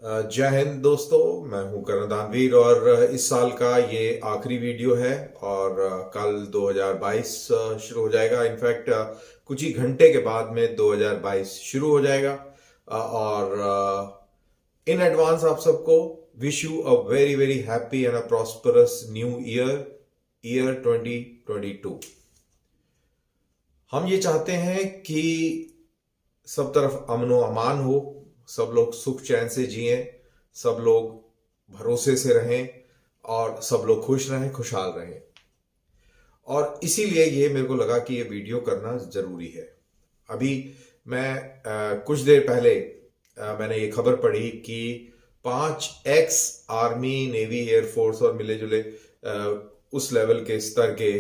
जय हिंद दोस्तों। मैं हूं करण दानवीर और इस साल का ये आखिरी वीडियो है। और कल 2022 शुरू हो जाएगा। इनफैक्ट कुछ ही घंटे के बाद में 2022 शुरू हो जाएगा। और इन एडवांस आप सबको wish you a very very happy and a prosperous new year 2022। हम ये चाहते हैं कि सब तरफ अमन व अमान हो, सब लोग सुख चैन से जिएं, सब लोग भरोसे से रहें और सब लोग खुश रहें, खुशहाल रहें। और इसीलिए ये मेरे को लगा कि ये वीडियो करना जरूरी है। अभी मैं कुछ देर पहले मैंने ये खबर पढ़ी कि 5 एक्स आर्मी, नेवी, एयरफोर्स और मिले जुले उस लेवल के स्तर के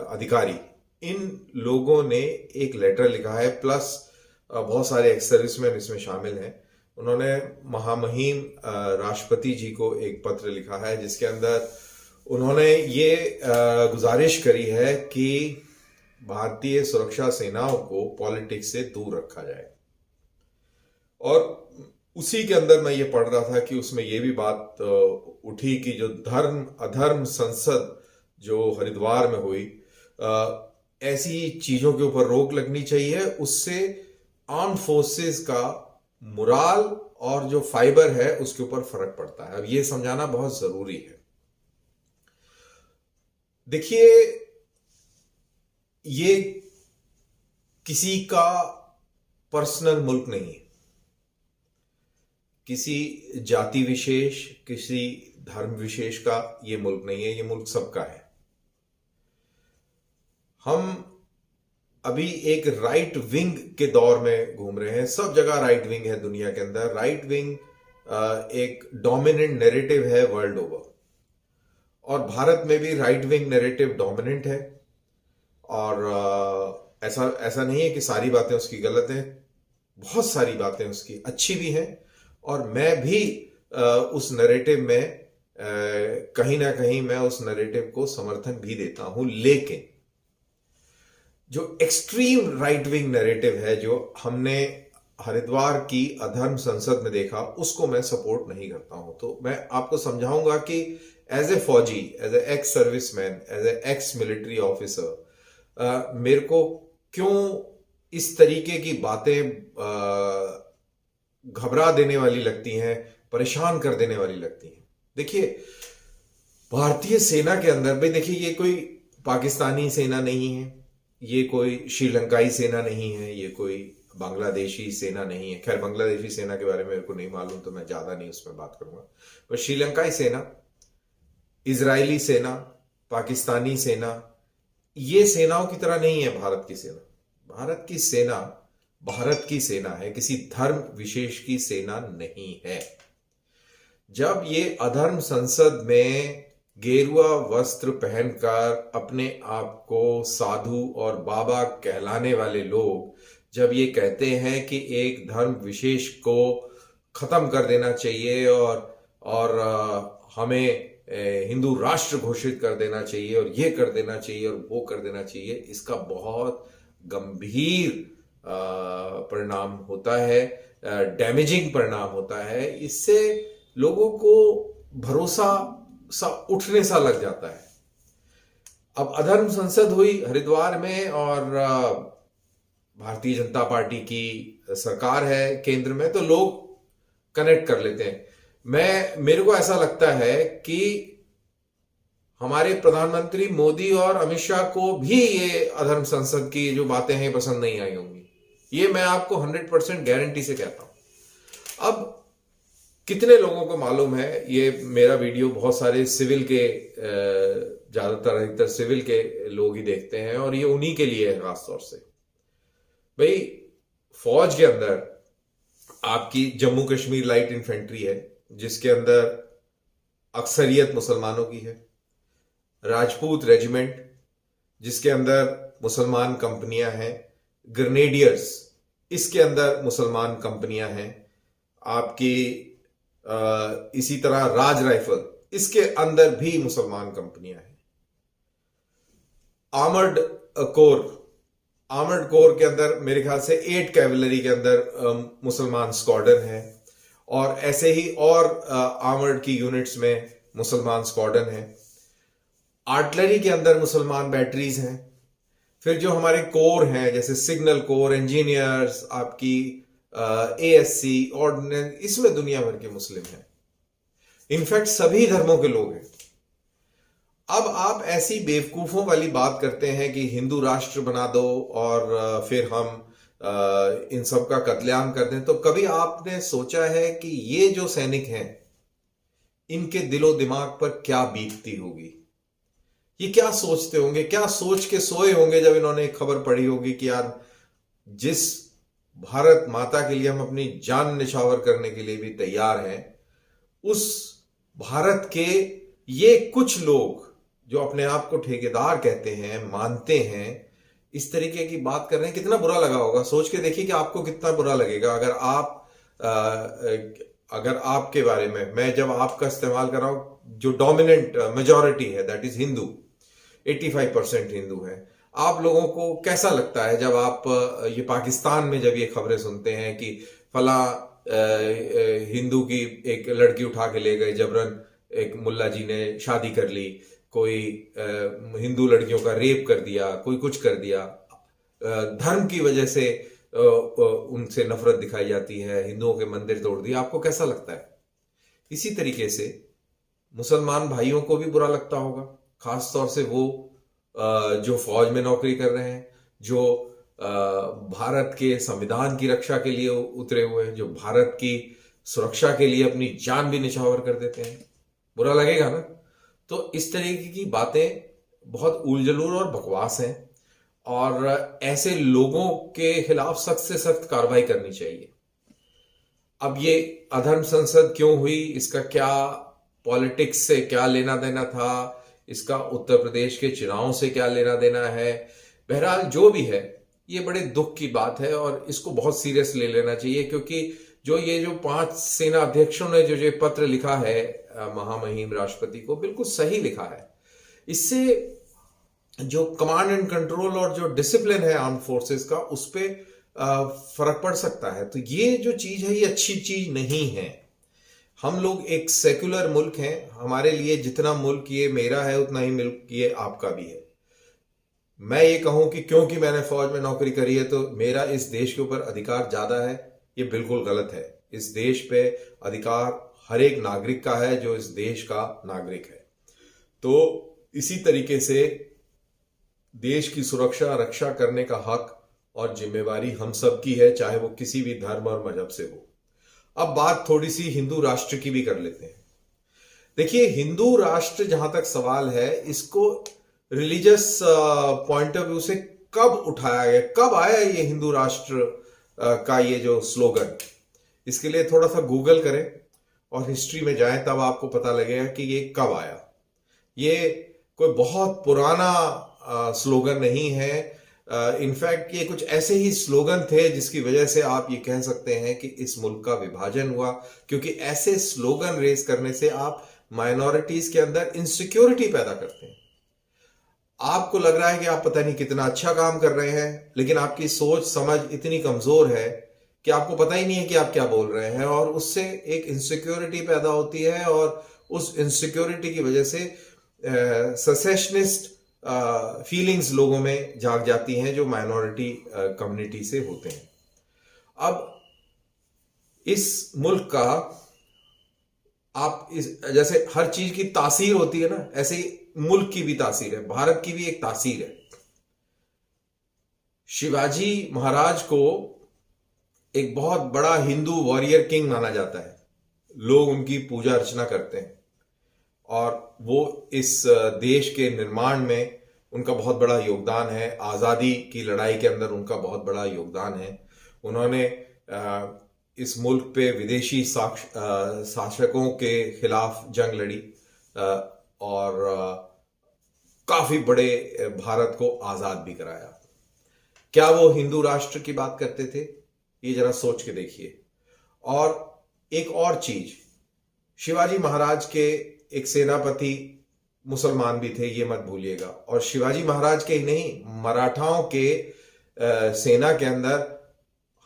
अधिकारी, इन लोगों ने एक लेटर लिखा है। प्लस बहुत सारे एक्स सर्विसमैन इसमें शामिल हैं। उन्होंने महामहिम राष्ट्रपति जी को एक पत्र लिखा है जिसके अंदर उन्होंने ये गुजारिश करी है कि भारतीय सुरक्षा सेनाओं को पॉलिटिक्स से दूर रखा जाए। और उसी के अंदर मैं ये पढ़ रहा था कि उसमें ये भी बात उठी कि जो धर्म अधर्म संसद जो हरिद्वार में हुई, ऐसी चीजों के ऊपर रोक लगनी चाहिए। उससे आर्म्ड फोर्सेस का मुराल और जो फाइबर है उसके ऊपर फर्क पड़ता है। अब ये समझाना बहुत जरूरी है। देखिए, ये किसी का पर्सनल मुल्क नहीं है, किसी जाति विशेष, किसी धर्म विशेष का ये मुल्क नहीं है। ये मुल्क सबका है। हम अभी एक राइट विंग के दौर में घूम रहे हैं। सब जगह राइट विंग है दुनिया के अंदर। राइट विंग एक डोमिनेंट नैरेटिव है वर्ल्ड ओवर, और भारत में भी राइट विंग नैरेटिव डोमिनेंट है। और ऐसा नहीं है कि सारी बातें उसकी गलत हैं। बहुत सारी बातें उसकी अच्छी भी हैं, और मैं भी उस नैरेटिव में कहीं ना कहीं मैं उस नैरेटिव को समर्थन भी देता हूं। लेकिन जो एक्सट्रीम राइट विंग नैरेटिव है जो हमने हरिद्वार की अधर्म संसद में देखा, उसको मैं सपोर्ट नहीं करता हूं। तो मैं आपको समझाऊंगा कि एज ए फौजी, as a ex serviceman, as a ex military officer, मेरे को क्यों इस तरीके की बातें घबरा देने वाली लगती हैं, परेशान कर देने वाली लगती हैं। देखिए, भारतीय सेना के अंदर भाई, देखिए, ये कोई पाकिस्तानी सेना नहीं है, ये कोई श्रीलंकाई सेना नहीं है, ये कोई बांग्लादेशी सेना नहीं है। खैर, बांग्लादेशी सेना के बारे में मेरे को नहीं मालूम, तो मैं ज्यादा नहीं उसमें बात करूंगा। पर श्रीलंकाई सेना, इजरायली सेना, पाकिस्तानी सेना, ये सेनाओं की तरह नहीं है भारत की सेना। भारत की सेना भारत की सेना है, किसी धर्म विशेष की सेना नहीं है। जब ये अधर्म संसद में गेरुआ वस्त्र पहनकर अपने आप को साधु और बाबा कहलाने वाले लोग जब ये कहते हैं कि एक धर्म विशेष को खत्म कर देना चाहिए और हमें हिंदू राष्ट्र घोषित कर देना चाहिए, और ये कर देना चाहिए और वो कर देना चाहिए, इसका बहुत गंभीर परिणाम होता है, डैमेजिंग परिणाम होता है। इससे लोगों को भरोसा सा उठने सा लग जाता है। अब अधर्म संसद हुई हरिद्वार में, और भारतीय जनता पार्टी की सरकार है केंद्र में, तो लोग कनेक्ट कर लेते हैं। मेरे को ऐसा लगता है कि हमारे प्रधानमंत्री मोदी और अमित शाह को भी ये अधर्म संसद की जो बातें हैं पसंद नहीं आई होंगी। ये मैं आपको 100% गारंटी से कहता हूं। अब कितने लोगों को मालूम है, ये मेरा वीडियो बहुत सारे सिविल के, अधिकतर सिविल के लोग ही देखते हैं, और ये उन्हीं के लिए है खासतौर से। भाई, फौज के अंदर आपकी जम्मू कश्मीर लाइट इन्फेंट्री है जिसके अंदर अक्सरियत मुसलमानों की है। राजपूत रेजिमेंट जिसके अंदर मुसलमान कंपनियां हैं। ग्रेनेडियर्स, इसके अंदर मुसलमान कंपनियां हैं। आपकी इसी तरह राज राइफल, इसके अंदर भी मुसलमान कंपनियां हैं। आर्मर्ड कोर के अंदर मेरे ख्याल से 8 कैवलरी के अंदर मुसलमान स्क्वाड्रन है। और ऐसे ही और आर्मर्ड की यूनिट्स में मुसलमान स्क्वाड्रन है। आर्टिलरी के अंदर मुसलमान बैटरीज हैं। फिर जो हमारे कोर हैं जैसे सिग्नल कोर, इंजीनियर्स, आपकी एएससी, ऑर्डिनेंस, इसमें दुनिया भर के मुस्लिम हैं। इनफैक्ट सभी धर्मों के लोग हैं। अब आप ऐसी बेवकूफों वाली बात करते हैं कि हिंदू राष्ट्र बना दो और फिर हम इन सब का कत्लेआम कर दें, तो कभी आपने सोचा है कि ये जो सैनिक हैं इनके दिलो दिमाग पर क्या बीतती होगी? ये क्या सोचते होंगे, क्या सोच के सोए होंगे जब इन्होंने एक खबर पढ़ी होगी कि यार जिस भारत माता के लिए हम अपनी जान निछावर करने के लिए भी तैयार हैं, उस भारत के ये कुछ लोग जो अपने आप को ठेकेदार कहते हैं, मानते हैं, इस तरीके की बात कर रहे हैं। कितना बुरा लगा होगा? सोच के देखिए कि आपको कितना बुरा लगेगा अगर आपके बारे में, मैं जब आपका इस्तेमाल कर रहा हूं, जो डोमिनेंट मेजॉरिटी है दैट इज हिंदू, 85% हिंदू है, आप लोगों को कैसा लगता है जब आप ये पाकिस्तान में जब ये खबरें सुनते हैं कि फला हिंदू की एक लड़की उठा के ले गए जबरन, एक मुल्ला जी ने शादी कर ली, कोई हिंदू लड़कियों का रेप कर दिया, कोई कुछ कर दिया, धर्म की वजह से उनसे नफरत दिखाई जाती है, हिंदुओं के मंदिर तोड़ दिए, आपको कैसा लगता है? इसी तरीके से मुसलमान भाइयों को भी बुरा लगता होगा, खास तौर से वो जो फौज में नौकरी कर रहे हैं, जो भारत के संविधान की रक्षा के लिए उतरे हुए हैं, जो भारत की सुरक्षा के लिए अपनी जान भी निछावर कर देते हैं। बुरा लगेगा ना? तो इस तरीके की बातें बहुत उलझलूल और बकवास हैं और ऐसे लोगों के खिलाफ सख्त से सख्त कार्रवाई करनी चाहिए। अब ये अधर्म संसद क्यों हुई, इसका क्या पॉलिटिक्स से क्या लेना देना था, इसका उत्तर प्रदेश के चुनाव से क्या लेना देना है, बहरहाल जो भी है ये बड़े दुख की बात है और इसको बहुत सीरियस ले लेना चाहिए, क्योंकि जो 5 सेना अध्यक्षों ने जो ये पत्र लिखा है महामहिम राष्ट्रपति को, बिल्कुल सही लिखा है। इससे जो कमांड एंड कंट्रोल और जो डिसिप्लिन है आर्म फोर्सेस का, उस पर फर्क पड़ सकता है। तो ये जो चीज है ये अच्छी चीज नहीं है। हम लोग एक सेक्युलर मुल्क हैं, हमारे लिए जितना मुल्क ये मेरा है उतना ही मुल्क ये आपका भी है। मैं ये कहूं कि क्योंकि मैंने फौज में नौकरी करी है तो मेरा इस देश के ऊपर अधिकार ज्यादा है, ये बिल्कुल गलत है। इस देश पे अधिकार हर एक नागरिक का है जो इस देश का नागरिक है। तो इसी तरीके से देश की सुरक्षा रक्षा करने का हक और जिम्मेवारी हम सब की है, चाहे वो किसी भी धर्म और मजहब से हो। अब बात थोड़ी सी हिंदू राष्ट्र की भी कर लेते हैं। देखिए, हिंदू राष्ट्र जहां तक सवाल है, इसको रिलीजियस पॉइंट ऑफ व्यू से कब उठाया गया, कब आया ये हिंदू राष्ट्र का ये जो स्लोगन? इसके लिए थोड़ा सा गूगल करें और हिस्ट्री में जाएं, तब आपको पता लगेगा कि ये कब आया। ये कोई बहुत पुराना स्लोगन नहीं है। इनफैक्ट ये कुछ ऐसे ही स्लोगन थे जिसकी वजह से आप ये कह सकते हैं कि इस मुल्क का विभाजन हुआ, क्योंकि ऐसे स्लोगन रेस करने से आप माइनॉरिटीज के अंदर इनसिक्योरिटी पैदा करते हैं। आपको लग रहा है कि आप पता नहीं कितना अच्छा काम कर रहे हैं, लेकिन आपकी सोच समझ इतनी कमजोर है कि आपको पता ही नहीं है कि आप क्या बोल रहे हैं, और उससे एक इनसिक्योरिटी पैदा होती है और उस इनसिक्योरिटी की वजह से सेसेशनिस्ट फीलिंग्स लोगों में जाग जाती हैं जो माइनॉरिटी कम्युनिटी से होते हैं। अब इस मुल्क का आप जैसे हर चीज की तासीर होती है ना, ऐसे ही मुल्क की भी तासीर है, भारत की भी एक तासीर है। शिवाजी महाराज को एक बहुत बड़ा हिंदू वॉरियर किंग माना जाता है, लोग उनकी पूजा अर्चना करते हैं और वो इस देश के निर्माण में उनका बहुत बड़ा योगदान है। आजादी की लड़ाई के अंदर उनका बहुत बड़ा योगदान है। उन्होंने इस मुल्क पे विदेशी शासकों के खिलाफ जंग लड़ी और काफी बड़े भारत को आजाद भी कराया। क्या वो हिंदू राष्ट्र की बात करते थे? ये जरा सोच के देखिए। और एक और चीज, शिवाजी महाराज के एक सेनापति मुसलमान भी थे, ये मत भूलिएगा। और शिवाजी महाराज के ही नहीं, मराठाओं के सेना के अंदर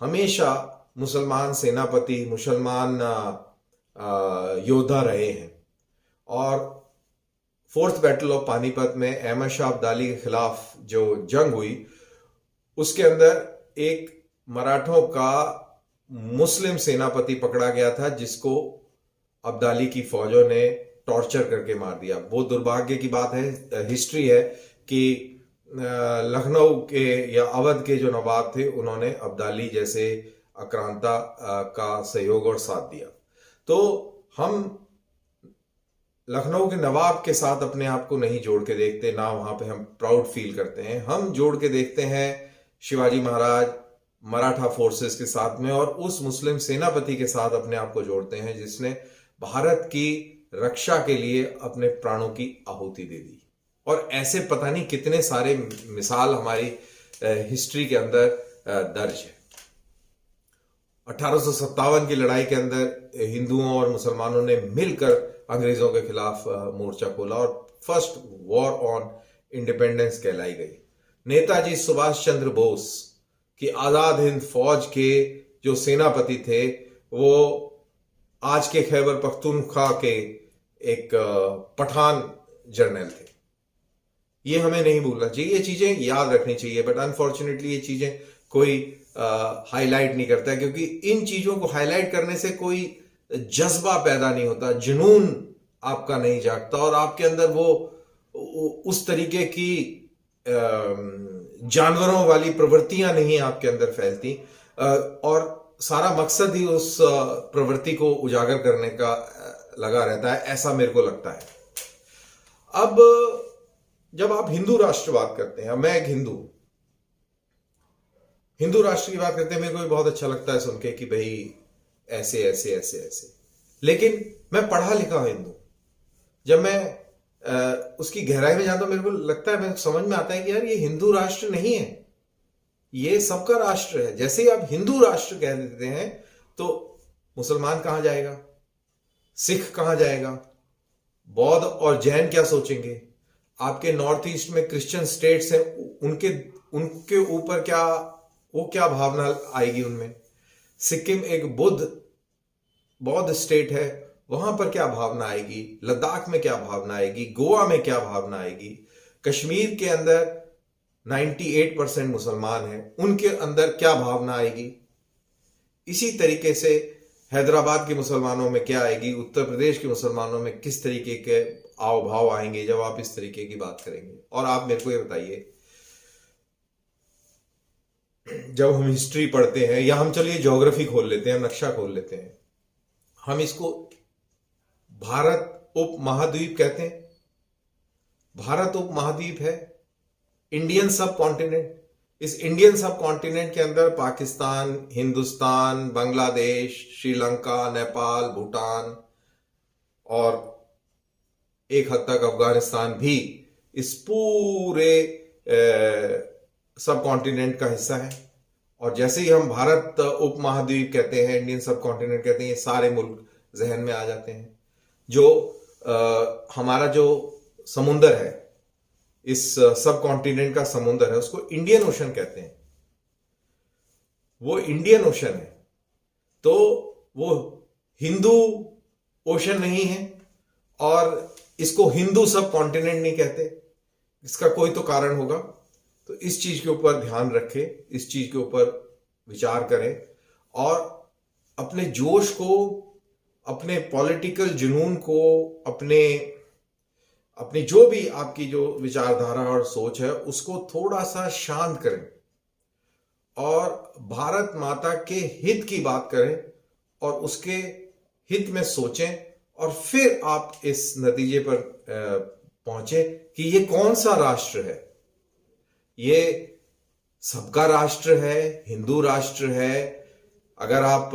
हमेशा मुसलमान सेनापति, मुसलमान योद्धा रहे हैं। और फोर्थ बैटल ऑफ पानीपत में अहमद शाह अब्दाली के खिलाफ जो जंग हुई, उसके अंदर एक मराठों का मुस्लिम सेनापति पकड़ा गया था, जिसको अब्दाली की फौजों ने टॉर्चर करके मार दिया। बहुत दुर्भाग्य की बात है, हिस्ट्री है कि लखनऊ के या अवध के जो नवाब थे, उन्होंने अब्दाली जैसे आक्रांता का सहयोग और साथ दिया। तो हम लखनऊ के नवाब के साथ अपने आप को नहीं जोड़ के देखते, ना वहां पे हम प्राउड फील करते हैं। हम जोड़ के देखते हैं शिवाजी महाराज मराठा फोर्सेस के साथ में, और उस मुस्लिम सेनापति के साथ अपने आप को जोड़ते हैं जिसने भारत की रक्षा के लिए अपने प्राणों की आहुति दे दी। और ऐसे पता नहीं कितने सारे मिसाल हमारी हिस्ट्री के अंदर दर्ज है। 1857 की लड़ाई के अंदर हिंदुओं और मुसलमानों ने मिलकर अंग्रेजों के खिलाफ मोर्चा खोला और फर्स्ट वॉर ऑन इंडिपेंडेंस कहलाई गई। नेताजी सुभाष चंद्र बोस की आजाद हिंद फौज के जो सेनापति थे, वो आज के खैबर पख्तूनख्वा के एक पठान जर्नल थे। ये हमें नहीं भूलना चाहिए, ये चीजें याद रखनी चाहिए। बट अनफॉर्चुनेटली ये चीजें कोई हाईलाइट नहीं करता है, क्योंकि इन चीजों को हाईलाइट करने से कोई जज्बा पैदा नहीं होता, जुनून आपका नहीं जागता, और आपके अंदर वो उस तरीके की जानवरों वाली प्रवृत्तियां नहीं आपके अंदर फैलती, और सारा मकसद ही उस प्रवृत्ति को उजागर करने का लगा रहता है, ऐसा मेरे को लगता है। अब जब आप हिंदू राष्ट्र बात करते हैं, मैं एक हिंदू राष्ट्र की बात करते हैं, मेरे को भी बहुत अच्छा लगता है सुन के कि भाई ऐसे ऐसे ऐसे ऐसे, लेकिन मैं पढ़ा लिखा हिंदू, जब मैं उसकी गहराई में जाता हूं, मेरे को लगता है, मेरे समझ में आता है कि यार ये हिंदू राष्ट्र नहीं है, ये सबका राष्ट्र है। जैसे ही आप हिंदू राष्ट्र कह देते हैं तो मुसलमान कहां जाएगा, सिख कहां जाएगा, बौद्ध और जैन क्या सोचेंगे, आपके नॉर्थ ईस्ट में क्रिश्चियन स्टेट्स हैं, उनके ऊपर क्या भावना आएगी उनमें, सिक्किम एक बौद्ध स्टेट है, वहां पर क्या भावना आएगी, लद्दाख में क्या भावना आएगी, गोवा में क्या भावना आएगी, कश्मीर के अंदर 98% मुसलमान हैं, उनके अंदर क्या भावना आएगी। इसी तरीके से हैदराबाद के मुसलमानों में क्या आएगी, उत्तर प्रदेश के मुसलमानों में किस तरीके के आव भाव आएंगे जब आप इस तरीके की बात करेंगे। और आप मेरे को ये बताइए, जब हम हिस्ट्री पढ़ते हैं, या हम चलिए ज्योग्राफी खोल लेते हैं, हम नक्शा खोल लेते हैं, हम इसको भारत उपमहाद्वीप कहते हैं। भारत उपमहाद्वीप है, इंडियन सब कॉन्टिनेंट। इस इंडियन सब कॉन्टिनेंट के अंदर पाकिस्तान, हिंदुस्तान, बांग्लादेश, श्रीलंका, नेपाल, भूटान और एक हद तक अफगानिस्तान भी इस पूरे सब कॉन्टिनेंट का हिस्सा है। और जैसे ही हम भारत उपमहाद्वीप कहते हैं, इंडियन सब कॉन्टिनेंट कहते हैं, ये सारे मुल्क जहन में आ जाते हैं। जो हमारा जो समुंदर है, इस सब कॉन्टिनेंट का समुंदर है, उसको इंडियन ओशन कहते हैं। वो इंडियन ओशन है, तो वो हिंदू ओशन नहीं है, और इसको हिंदू सब कॉन्टिनेंट नहीं कहते। इसका कोई तो कारण होगा। तो इस चीज के ऊपर ध्यान रखें, इस चीज के ऊपर विचार करें, और अपने जोश को, अपने पॉलिटिकल जुनून को, अपनी जो भी आपकी जो विचारधारा और सोच है, उसको थोड़ा सा शांत करें और भारत माता के हित की बात करें और उसके हित में सोचें, और फिर आप इस नतीजे पर पहुंचे कि ये कौन सा राष्ट्र है। ये सबका राष्ट्र है, हिंदू राष्ट्र है। अगर आप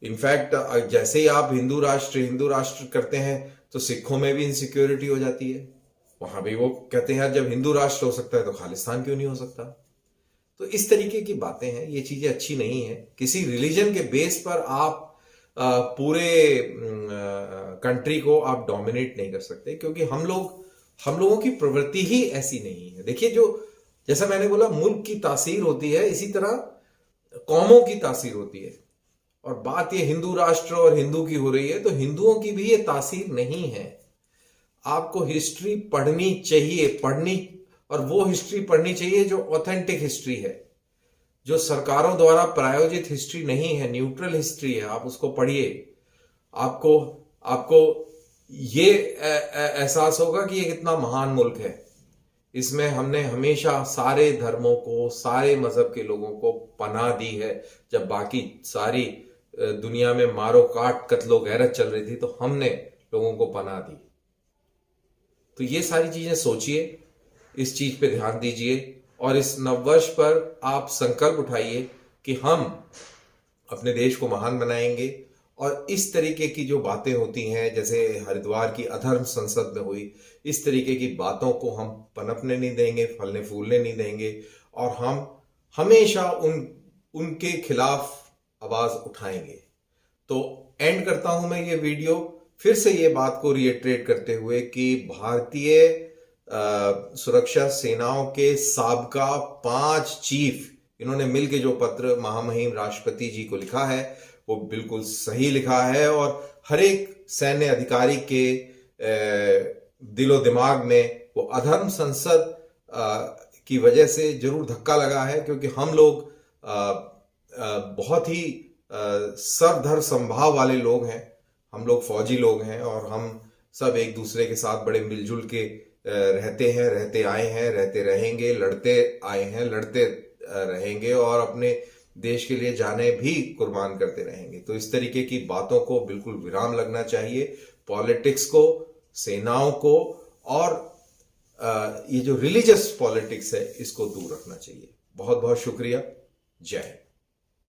इनफैक्ट जैसे ही आप हिंदू राष्ट्र करते हैं तो सिखों में भी इनसिक्योरिटी हो जाती है। वहां भी वो कहते हैं यार जब हिंदू राष्ट्र हो सकता है तो खालिस्तान क्यों नहीं हो सकता। तो इस तरीके की बातें हैं, ये चीजें अच्छी नहीं है। किसी रिलीजन के बेस पर आप पूरे कंट्री को आप डोमिनेट नहीं कर सकते, क्योंकि हम लोगों की प्रवृत्ति ही ऐसी नहीं है। देखिए, जो जैसा मैंने बोला मुल्क की तासीर होती है, इसी तरह कौमों की तासीर होती है। और बात ये हिंदू राष्ट्र और हिंदू की हो रही है, तो हिंदुओं की भी ये तासीर नहीं है। आपको हिस्ट्री पढ़नी चाहिए, और वो हिस्ट्री पढ़नी चाहिए जो ऑथेंटिक हिस्ट्री है, जो सरकारों द्वारा प्रायोजित हिस्ट्री नहीं है, न्यूट्रल हिस्ट्री है। आप उसको पढ़िए, आपको आपको ये एहसास होगा कि ये कितना महान मुल्क है। इसमें हमने हमेशा सारे धर्मों को, सारे मजहब के लोगों को पनाह दी है। जब बाकी सारी दुनिया में मारो काट कत्लो गैरत चल रही थी, तो हमने लोगों को पनाह दी। तो ये सारी चीजें सोचिए, इस चीज पे ध्यान दीजिए, और इस नववर्ष पर आप संकल्प उठाइए कि हम अपने देश को महान बनाएंगे। और इस तरीके की जो बातें होती हैं, जैसे हरिद्वार की अधर्म संसद में हुई, इस तरीके की बातों को हम पनपने नहीं देंगे, फलने फूलने नहीं देंगे, और हम हमेशा उनके खिलाफ आवाज उठाएंगे। तो एंड करता हूं मैं ये वीडियो फिर से ये बात को रिएट्रेट करते हुए कि भारतीय सुरक्षा सेनाओं के साबका 5 चीफ, इन्होंने मिलकर जो पत्र महामहिम राष्ट्रपति जी को लिखा है, वो बिल्कुल सही लिखा है। और हर एक सैन्य अधिकारी के दिलो दिमाग में वो अधर्म संसद की वजह से जरूर धक्का लगा है, क्योंकि हम लोग बहुत ही सरधर संभाव वाले लोग हैं। हम लोग फौजी लोग हैं, और हम सब एक दूसरे के साथ बड़े मिलजुल के रहते हैं, रहते आए हैं, रहते रहेंगे, लड़ते आए हैं, लड़ते रहेंगे, और अपने देश के लिए जाने भी कुर्बान करते रहेंगे। तो इस तरीके की बातों को बिल्कुल विराम लगना चाहिए। पॉलिटिक्स को, सेनाओं को, और ये जो रिलीजियस पॉलिटिक्स है, इसको दूर रखना चाहिए। बहुत बहुत शुक्रिया। जय हिंद।